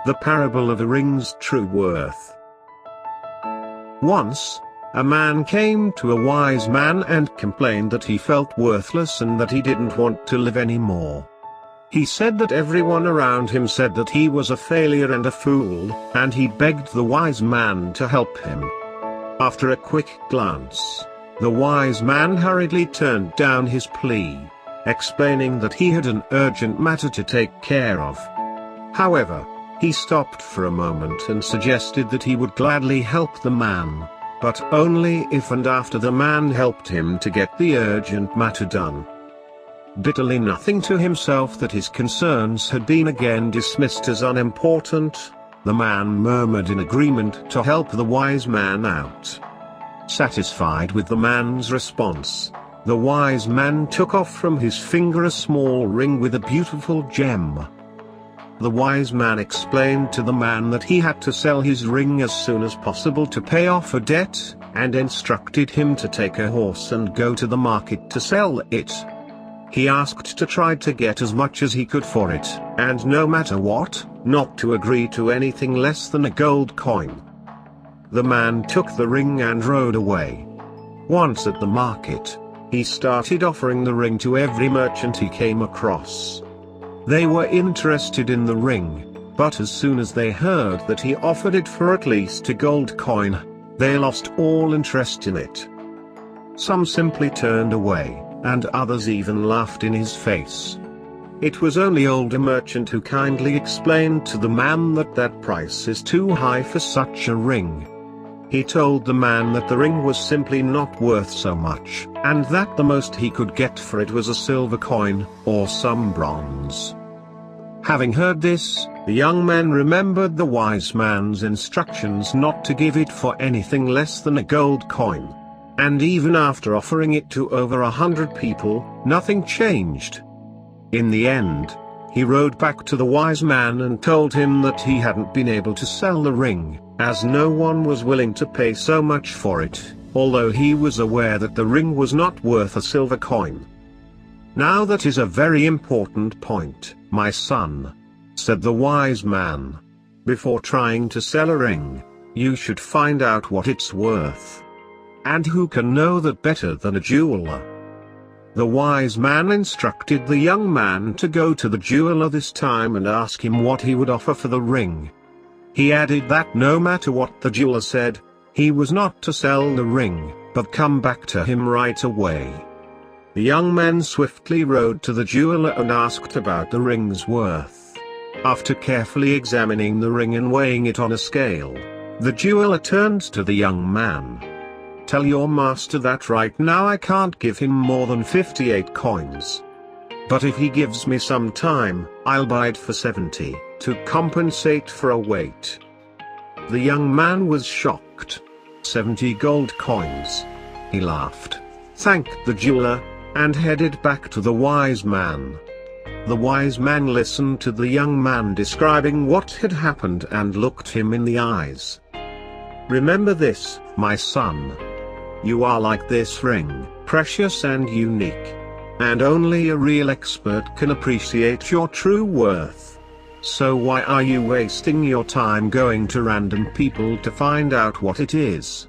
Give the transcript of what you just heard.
The parable of the ring's true worth. Once, a man came to a wise man and complained that he felt worthless and that he didn't want to live anymore. He said that everyone around him said that he was a failure and a fool, and he begged the wise man to help him. After a quick glance, the wise man hurriedly turned down his plea, explaining that he had an urgent matter to take care of. However, he stopped for a moment and suggested that he would gladly help the man, but only if and after the man helped him to get the urgent matter done. Bitterly nothing to himself that his concerns had been again dismissed as unimportant, the man murmured in agreement to help the wise man out. Satisfied with the man's response, the wise man took off from his finger a small ring with a beautiful gem. The wise man explained to the man that he had to sell his ring as soon as possible to pay off a debt, and instructed him to take a horse and go to the market to sell it. He asked to try to get as much as he could for it, and no matter what, not to agree to anything less than a gold coin. The man took the ring and rode away. Once at the market, he started offering the ring to every merchant he came across. They were interested in the ring, but as soon as they heard that he offered it for at least a gold coin, they lost all interest in it. Some simply turned away, and others even laughed in his face. It was only older merchant who kindly explained to the man that that price is too high for such a ring. He told the man that the ring was simply not worth so much, and that the most he could get for it was a silver coin, or some bronze. Having heard this, the young man remembered the wise man's instructions not to give it for anything less than a gold coin. And even after offering it to over 100 people, nothing changed. In the end, he rode back to the wise man and told him that he hadn't been able to sell the ring, as no one was willing to pay so much for it, although he was aware that the ring was not worth a silver coin. "Now that is a very important point, my son," said the wise man. "Before trying to sell a ring, you should find out what it's worth. And who can know that better than a jeweler?" The wise man instructed the young man to go to the jeweler this time and ask him what he would offer for the ring. He added that no matter what the jeweler said, he was not to sell the ring, but come back to him right away. The young man swiftly rode to the jeweler and asked about the ring's worth. After carefully examining the ring and weighing it on a scale, the jeweler turned to the young man. "Tell your master that right now I can't give him more than 58 coins. But if he gives me some time, I'll buy it for 70, to compensate for a wait." The young man was shocked. 70 gold coins. He laughed, thanked the jeweler, and headed back to the wise man. The wise man listened to the young man describing what had happened and looked him in the eyes. "Remember this, my son. You are like this ring, precious and unique. And only a real expert can appreciate your true worth. So why are you wasting your time going to random people to find out what it is?"